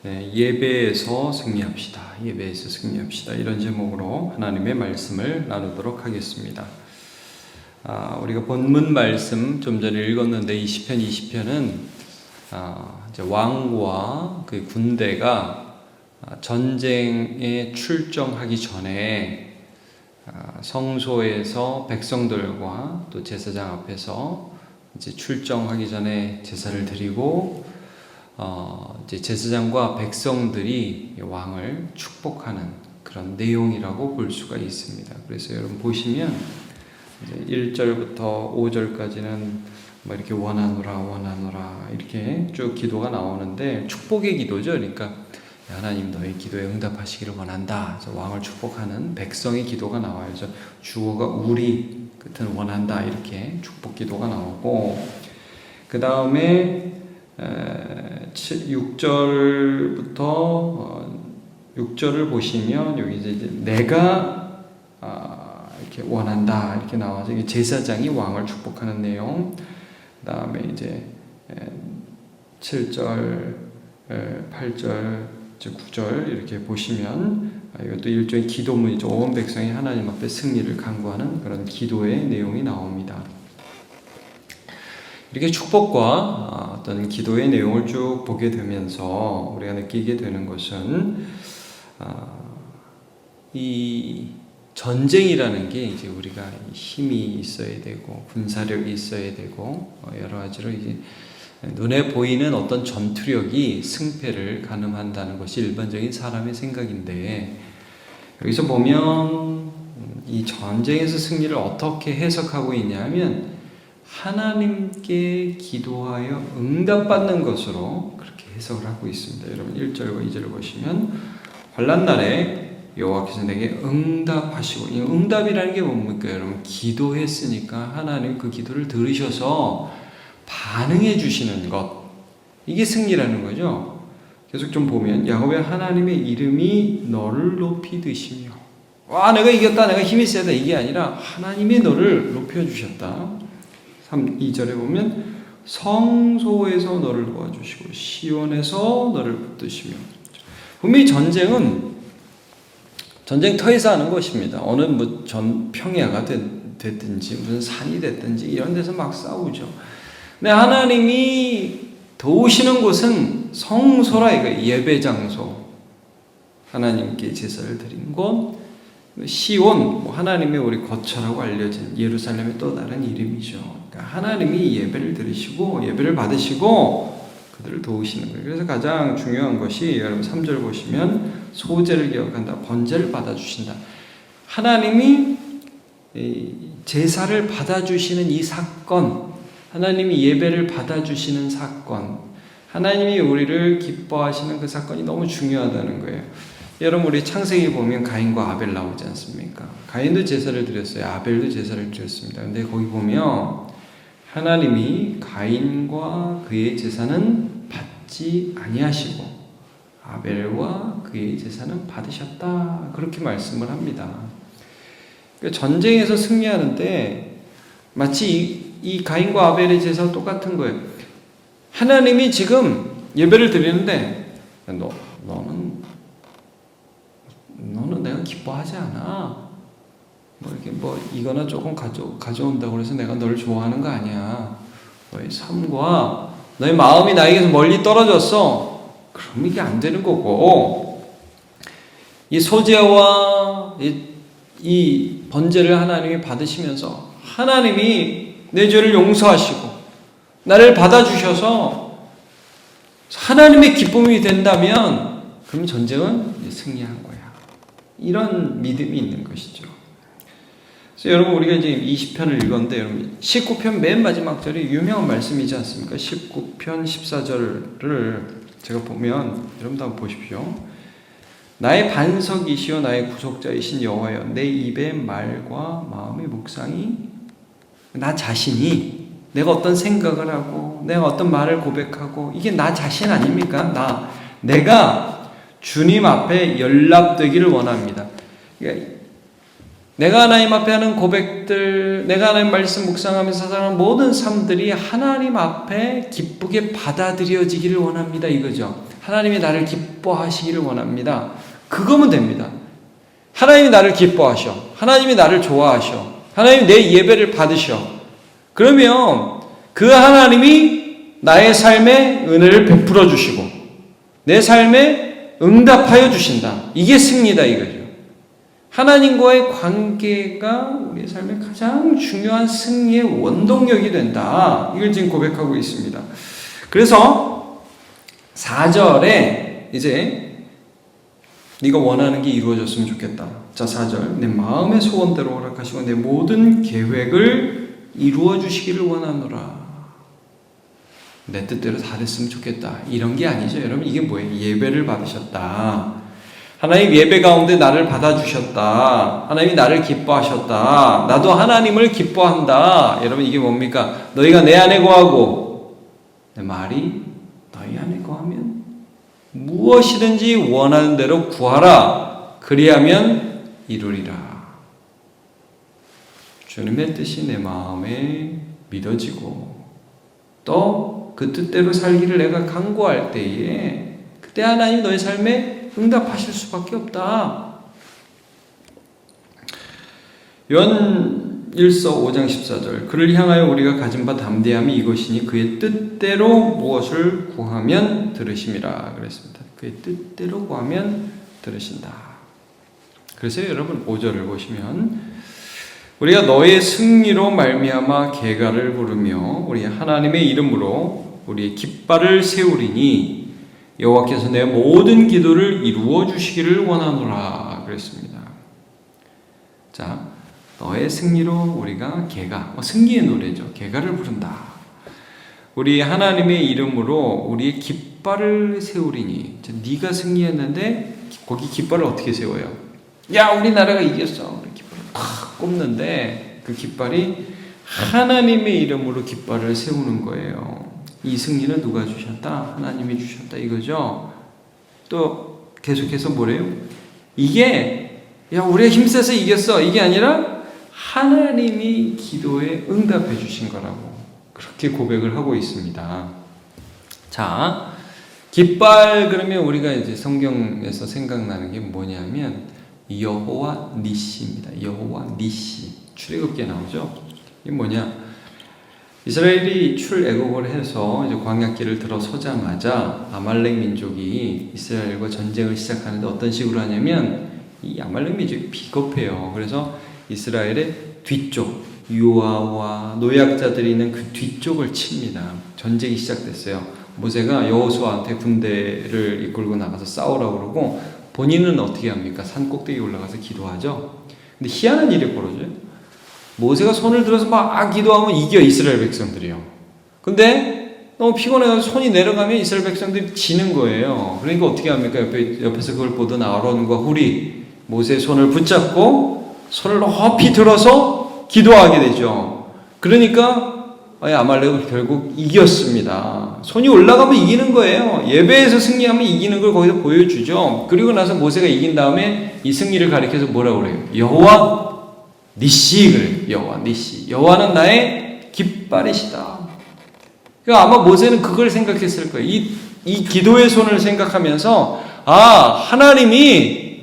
예배에서 승리합시다. 예배에서 승리합시다. 이런 제목으로 하나님의 말씀을 나누도록 하겠습니다. 우리가 본문 말씀 좀 전에 읽었는데 이 시편 20편은 이제 왕과 그 군대가 전쟁에 출정하기 전에 성소에서 백성들과 또 제사장 앞에서 이제 출정하기 전에 제사를 드리고 이제 제사장과 백성들이 왕을 축복하는 그런 내용이라고 볼 수가 있습니다. 그래서 여러분 보시면 이제 1절부터 5절까지는 뭐 이렇게 원하노라 이렇게 쭉 기도가 나오는데 축복의 기도죠. 그러니까 하나님 너의 기도에 응답하시기를 원한다. 그래서 왕을 축복하는 백성의 기도가 나와요. 그래서 주어가 우리 끝은 원한다 이렇게 축복 기도가 나오고 그 다음에 6절부터 6절을 보시면 여기 이제 내가 이렇게 원한다 이렇게 나와서 제사장이 왕을 축복하는 내용. 그 다음에 이제 7절, 8절, 9절 이렇게 보시면 이것도 일종의 기도문이죠. 온 백성이 하나님 앞에 승리를 간구하는 그런 기도의 내용이 나옵니다. 이렇게 축복과 어떤 기도의 내용을 쭉 보게 되면서 우리가 느끼게 되는 것은 이 전쟁이라는 게 이제 우리가 힘이 있어야 되고 군사력이 있어야 되고 여러 가지로 이제 눈에 보이는 어떤 전투력이 승패를 가늠한다는 것이 일반적인 사람의 생각인데 여기서 보면 이 전쟁에서 승리를 어떻게 해석하고 있냐면 하나님께 기도하여 응답받는 것으로 그렇게 해석을 하고 있습니다. 여러분 1절과 2절을 보시면 환난 날에 여호와께서 내게 응답하시고 이 응답이라는 게 뭡니까? 여러분 기도했으니까 하나님 그 기도를 들으셔서 반응해 주시는 것 이게 승리라는 거죠. 계속 좀 보면 야곱의 하나님의 이름이 너를 높이 드시며 와 내가 이겼다 내가 힘이 세다 이게 아니라 하나님이 너를 높여주셨다. 2절에 보면 성소에서 너를 도와주시고 시온에서 너를 붙드시며 분명히 전쟁은 전쟁터에서 하는 것입니다. 어느 뭐 평야가 됐든지 무슨 산이 됐든지 이런 데서 막 싸우죠. 근데 하나님이 도우시는 곳은 성소라 이거 예배 장소 하나님께 제사를 드린 곳 시온 하나님의 우리 거처라고 알려진 예루살렘의 또 다른 이름이죠. 그러니까 하나님이 예배를 들으시고 예배를 받으시고 그들을 도우시는 거예요. 그래서 가장 중요한 것이 여러분 3절 보시면 소제를 기억한다. 번제를 받아주신다. 하나님이 제사를 받아주시는 이 사건 하나님이 예배를 받아주시는 사건 하나님이 우리를 기뻐하시는 그 사건이 너무 중요하다는 거예요. 여러분 우리 창세기 보면 가인과 아벨 나오지 않습니까? 가인도 제사를 드렸어요. 아벨도 제사를 드렸습니다. 근데 거기 보면 하나님이 가인과 그의 제사는 받지 아니하시고 아벨과 그의 제사는 받으셨다. 그렇게 말씀을 합니다. 그러니까 전쟁에서 승리하는데 마치 이 가인과 아벨의 제사와 똑같은 거예요. 하나님이 지금 예배를 드리는데 너는 내가 기뻐하지 않아. 뭐 이렇게 뭐 이거나 조금 가져온다고 해서 내가 너를 좋아하는 거 아니야. 너의 삶과 너의 마음이 나에게서 멀리 떨어졌어. 그럼 이게 안 되는 거고 이 소제와 이 번제를 하나님이 받으시면서 하나님이 내 죄를 용서하시고 나를 받아주셔서 하나님의 기쁨이 된다면 그럼 전쟁은 승리한 거야. 이런 믿음이 있는 것이죠. 그래서 여러분 우리가 이제 20편을 읽었는데 여러분 19편 맨 마지막 절이 유명한 말씀이지 않습니까? 19편 14절을 제가 보면 여러분도 한번 보십시오. 나의 반석이시오 나의 구속자이신 여호와여 내 입의 말과 마음의 묵상이 나 자신이 내가 어떤 생각을 하고 내가 어떤 말을 고백하고 이게 나 자신 아닙니까? 내가 주님 앞에 연락되기를 원합니다. 그러니까 내가 하나님 앞에 하는 고백들, 내가 하나님 말씀 묵상하면서 사는 모든 삶들이 하나님 앞에 기쁘게 받아들여지기를 원합니다. 이거죠. 하나님이 나를 기뻐하시기를 원합니다. 그거면 됩니다. 하나님이 나를 기뻐하셔. 하나님이 나를 좋아하셔. 하나님이 내 예배를 받으셔. 그러면 그 하나님이 나의 삶에 은혜를 베풀어 주시고 내 삶에 응답하여 주신다. 이게 승리다 이거죠. 하나님과의 관계가 우리의 삶의 가장 중요한 승리의 원동력이 된다. 이걸 지금 고백하고 있습니다. 그래서 4절에 이제 네가 원하는 게 이루어졌으면 좋겠다. 자, 4절. 내 마음의 소원대로 허락하시고 내 모든 계획을 이루어 주시기를 원하노라. 내 뜻대로 다 됐으면 좋겠다. 이런 게 아니죠. 여러분, 이게 뭐예요? 예배를 받으셨다. 하나님 예배 가운데 나를 받아주셨다. 하나님이 나를 기뻐하셨다. 나도 하나님을 기뻐한다. 여러분, 이게 뭡니까? 너희가 내 안에 거하고 내 말이 너희 안에 거하면 무엇이든지 원하는 대로 구하라. 그리하면 이루리라. 주님의 뜻이 내 마음에 믿어지고 또 그 뜻대로 살기를 내가 간구할 때에 그때 하나님 너의 삶에 응답하실 수밖에 없다. 요한 1서 5장 14절. 그를 향하여 우리가 가진 바 담대함이 이것이니 그의 뜻대로 무엇을 구하면 들으심이라 그랬습니다. 그의 뜻대로 구하면 들으신다. 그래서 여러분 5절을 보시면 우리가 너의 승리로 말미암아 계가를 부르며 우리 하나님의 이름으로 우리의 깃발을 세우리니 여호와께서 내 모든 기도를 이루어 주시기를 원하노라 그랬습니다. 자, 너의 승리로 우리가 계가, 승리의 노래죠. 계가를 부른다. 우리 하나님의 이름으로 우리의 깃발을 세우리니. 네가 승리했는데 거기 깃발을 어떻게 세워요? 야, 우리나라가 이겼어. 우리 깃발을 탁 꼽는데 그 깃발이 하나님의 이름으로 깃발을 세우는 거예요. 이 승리는 누가 주셨다? 하나님이 주셨다 이거죠. 또 계속해서 뭐래요? 이게 야 우리가 힘써서 이겼어 이게 아니라 하나님이 기도에 응답해 주신 거라고 그렇게 고백을 하고 있습니다. 자, 깃발 그러면 우리가 이제 성경에서 생각나는 게 뭐냐면 여호와 니시입니다. 여호와 니시 출애굽기에 나오죠. 이게 뭐냐? 이스라엘이 출애굽을 해서 이제 광야길을 들어서자마자 아말렉 민족이 이스라엘과 전쟁을 시작하는데 어떤 식으로 하냐면 이 아말렉 민족이 비겁해요. 그래서 이스라엘의 뒤쪽 유아와 노약자들이 있는 그 뒤쪽을 칩니다. 전쟁이 시작됐어요. 모세가 여호수아한테 군대를 이끌고 나가서 싸우라고 그러고 본인은 어떻게 합니까? 산 꼭대기에 올라가서 기도하죠. 근데 희한한 일이 벌어져요. 모세가 손을 들어서 막 기도하면 이겨 이스라엘 백성들이요. 근데 너무 피곤해서 손이 내려가면 이스라엘 백성들이 지는 거예요. 그러니까 어떻게 합니까? 옆에서 그걸 보던 아론과 훌이 모세의 손을 붙잡고 손을 높이 들어서 기도하게 되죠. 그러니까 아말렉을 결국 이겼습니다. 손이 올라가면 이기는 거예요. 예배에서 승리하면 이기는 걸 거기서 보여주죠. 그리고 나서 모세가 이긴 다음에 이 승리를 가리켜서 뭐라고 그래요? 여호와 니시 그래. 여호와 니시. 여호와는 나의 깃발이시다. 그러니까 아마 모세는 그걸 생각했을 거예요. 이 기도의 손을 생각하면서 하나님이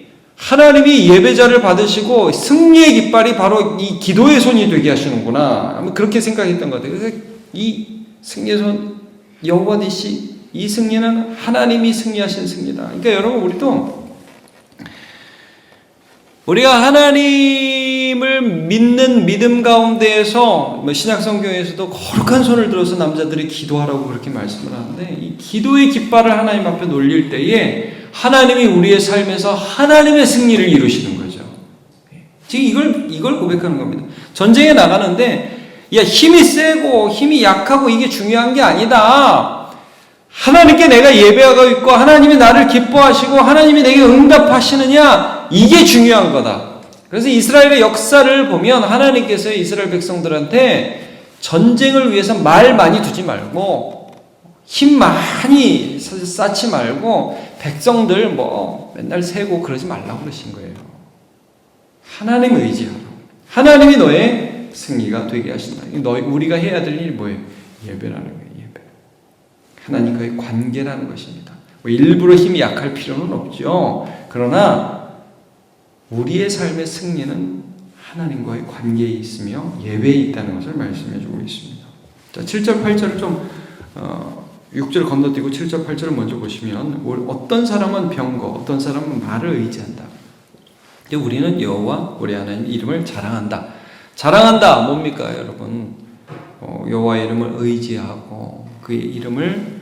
예배자를 받으시고 승리의 깃발이 바로 이 기도의 손이 되게 하시는구나. 아마 그렇게 생각했던 것 같아요. 그래서 이 승리의 손 여호와 니시 이 승리는 하나님이 승리하신 승리다. 그러니까 여러분 우리가 하나님을 믿는 믿음 가운데에서 신약 성경에서도 거룩한 손을 들어서 남자들이 기도하라고 그렇게 말씀을 하는데 이 기도의 깃발을 하나님 앞에 놀릴 때에 하나님이 우리의 삶에서 하나님의 승리를 이루시는 거죠. 지금 이걸 고백하는 겁니다. 전쟁에 나가는데 힘이 세고 힘이 약하고 이게 중요한 게 아니다. 하나님께 내가 예배하고 있고 하나님이 나를 기뻐하시고 하나님이 내게 응답하시느냐 이게 중요한 거다. 그래서 이스라엘의 역사를 보면 하나님께서 이스라엘 백성들한테 전쟁을 위해서 말 많이 두지 말고 힘 많이 쌓지 말고 백성들 맨날 세고 그러지 말라고 그러신 거예요. 하나님 의지하라. 하나님이 너의 승리가 되게 하신다. 우리가 해야 될 일이 뭐예요? 예배라는 거예요. 예배. 하나님과의 관계라는 것입니다. 일부러 힘이 약할 필요는 없죠. 그러나 우리의 삶의 승리는 하나님과의 관계에 있으며 예배에 있다는 것을 말씀해 주고 있습니다. 자, 7절, 8절을 좀 6절 건너뛰고 7절, 8절을 먼저 보시면 어떤 사람은 병거, 어떤 사람은 말을 의지한다. 우리는 여호와 우리 하나님 이름을 자랑한다. 자랑한다 뭡니까 여러분? 여호와의 이름을 의지하고 그의 이름을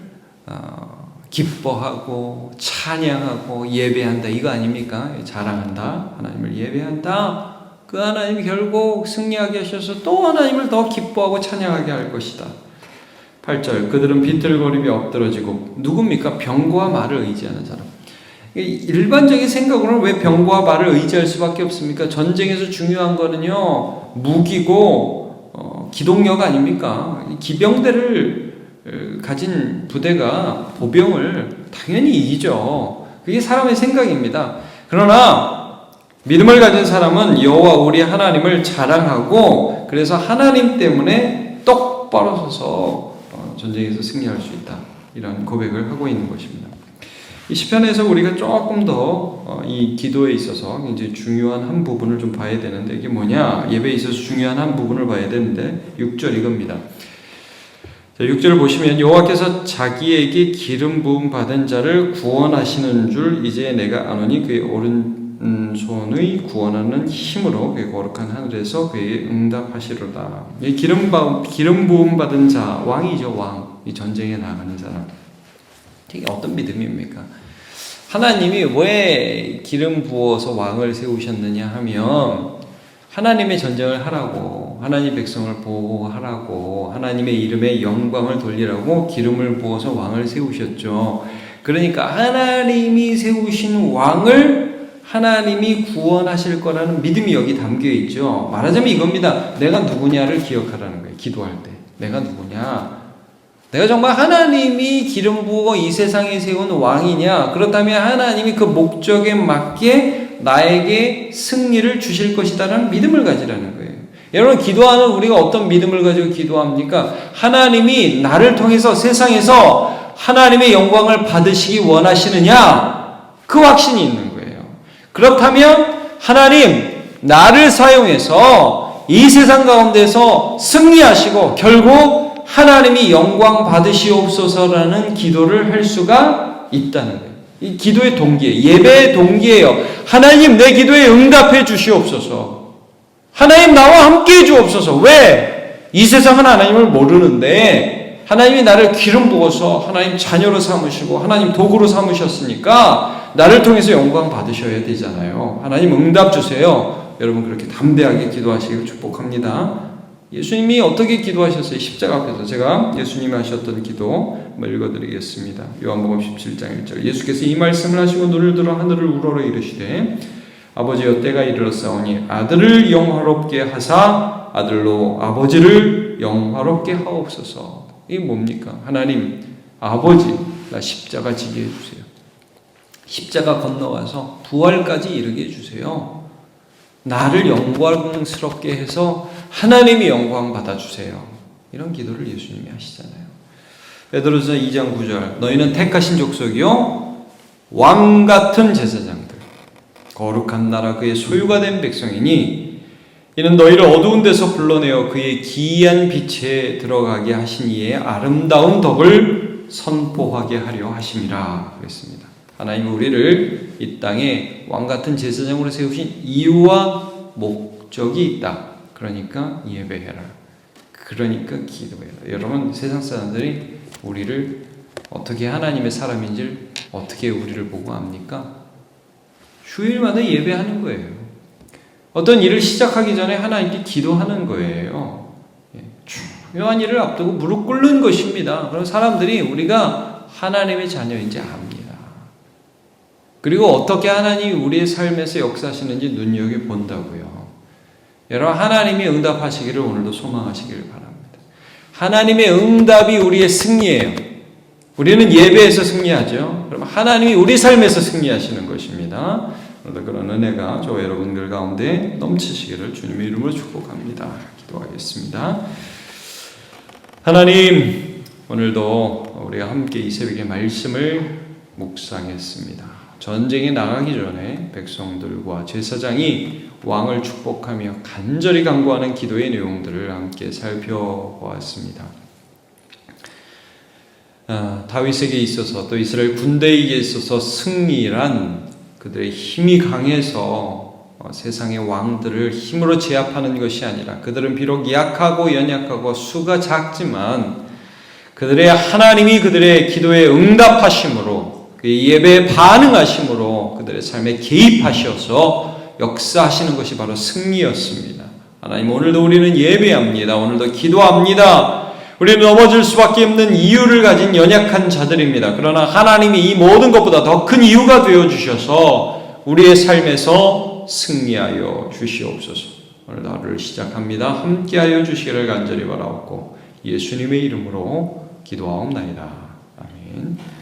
기뻐하고 찬양하고 예배한다 이거 아닙니까? 자랑한다. 하나님을 예배한다. 그 하나님이 결국 승리하게 하셔서 또 하나님을 더 기뻐하고 찬양하게 할 것이다. 8절 그들은 비틀거림이 엎드러지고 누굽니까? 병거와 말을 의지하는 사람. 일반적인 생각으로는 왜 병거와 말을 의지할 수밖에 없습니까? 전쟁에서 중요한 거는요 무기고 기동력 아닙니까? 기병대를 가진 부대가 보병을 당연히 이기죠. 그게 사람의 생각입니다. 그러나 믿음을 가진 사람은 여호와 우리 하나님을 자랑하고 그래서 하나님 때문에 똑바로 서서 전쟁에서 승리할 수 있다. 이런 고백을 하고 있는 것입니다. 이 시편에서 우리가 조금 더 이 기도에 있어서 굉장히 중요한 한 부분을 좀 봐야 되는데 이게 뭐냐? 예배에 있어서 중요한 한 부분을 봐야 되는데 6절 이겁니다. 자, 6절을 보시면 여호와께서 자기에게 기름 부음 받은 자를 구원하시는 줄 이제 내가 아노니 그의 오른손의 구원하는 힘으로 그의 거룩한 하늘에서 그에게 응답하시로다. 이 기름 부음 받은 자 왕이죠. 왕. 이 전쟁에 나가는 사람. 이게 어떤 믿음입니까? 하나님이 왜 기름 부어서 왕을 세우셨느냐 하면 하나님의 전쟁을 하라고 하나님 백성을 보호하라고 하나님의 이름에 영광을 돌리라고 기름을 부어서 왕을 세우셨죠. 그러니까 하나님이 세우신 왕을 하나님이 구원하실 거라는 믿음이 여기 담겨 있죠. 말하자면 이겁니다. 내가 누구냐를 기억하라는 거예요. 기도할 때 내가 누구냐, 내가 정말 하나님이 기름 부어 이 세상에 세운 왕이냐? 그렇다면 하나님이 그 목적에 맞게 나에게 승리를 주실 것이다라는 믿음을 가지라는 거예요. 여러분 기도하는 우리가 어떤 믿음을 가지고 기도합니까? 하나님이 나를 통해서 세상에서 하나님의 영광을 받으시기 원하시느냐? 그 확신이 있는 거예요. 그렇다면 하나님 나를 사용해서 이 세상 가운데서 승리하시고 결국 하나님이 영광 받으시옵소서라는 기도를 할 수가 있다는 거예요. 이 기도의 동기예요. 예배의 동기예요. 하나님 내 기도에 응답해 주시옵소서. 하나님 나와 함께 해 주옵소서. 왜? 이 세상은 하나님을 모르는데 하나님이 나를 기름 부어서 하나님 자녀로 삼으시고 하나님 도구로 삼으셨으니까 나를 통해서 영광 받으셔야 되잖아요. 하나님 응답 주세요. 여러분 그렇게 담대하게 기도하시길 축복합니다. 예수님이 어떻게 기도하셨어요? 십자가 앞에서 제가 예수님이 하셨던 기도 한번 읽어드리겠습니다. 요한복음 17장 1절 예수께서 이 말씀을 하시고 눈을 들어 하늘을 우러러 이르시되 아버지여 때가 이르렀사오니 아들을 영화롭게 하사 아들로 아버지를 영화롭게 하옵소서. 이게 뭡니까? 하나님 아버지 나 십자가 지게 해주세요. 십자가 건너가서 부활까지 이르게 해주세요. 나를 영광스럽게 해서 하나님이 영광 받아주세요. 이런 기도를 예수님이 하시잖아요. 베드로서 2장 9절 너희는 택하신 족속이요 왕같은 제사장들 거룩한 나라 그의 소유가 된 백성이니 이는 너희를 어두운 데서 불러내어 그의 기이한 빛에 들어가게 하신 이의 아름다운 덕을 선포하게 하려 하심이라 그랬습니다. 하나님은 우리를 이 땅에 왕같은 제사장으로 세우신 이유와 목적이 있다. 그러니까 예배해라. 그러니까 기도해라. 여러분 세상 사람들이 우리를 어떻게 하나님의 사람인지를 어떻게 우리를 보고 압니까? 주일마다 예배하는 거예요. 어떤 일을 시작하기 전에 하나님께 기도하는 거예요. 중요한 일을 앞두고 무릎 꿇는 것입니다. 그럼 사람들이 우리가 하나님의 자녀인지 압니다. 그리고 어떻게 하나님이 우리의 삶에서 역사하시는지 눈여겨본다고요. 여러분 하나님이 응답하시기를 오늘도 소망하시기를 바랍니다. 하나님의 응답이 우리의 승리예요. 우리는 예배에서 승리하죠. 그럼 하나님이 우리 삶에서 승리하시는 것입니다. 그런데 그런 은혜가 저와 여러분들 가운데 넘치시기를 주님의 이름으로 축복합니다. 기도하겠습니다. 하나님 오늘도 우리가 함께 이 새벽에 말씀을 묵상했습니다. 전쟁에 나가기 전에 백성들과 제사장이 왕을 축복하며 간절히 간구하는 기도의 내용들을 함께 살펴보았습니다. 다윗에게 있어서 또 이스라엘 군대에게 있어서 승리란 그들의 힘이 강해서 세상의 왕들을 힘으로 제압하는 것이 아니라 그들은 비록 약하고 연약하고 수가 작지만 그들의 하나님이 그들의 기도에 응답하심으로 그 예배에 반응하심으로 그들의 삶에 개입하셔서 역사하시는 것이 바로 승리였습니다. 하나님, 오늘도 우리는 예배합니다. 오늘도 기도합니다. 우리는 넘어질 수밖에 없는 이유를 가진 연약한 자들입니다. 그러나 하나님이 이 모든 것보다 더 큰 이유가 되어주셔서 우리의 삶에서 승리하여 주시옵소서. 오늘 하루를 시작합니다. 함께하여 주시기를 간절히 바라옵고 예수님의 이름으로 기도하옵나이다. 아멘.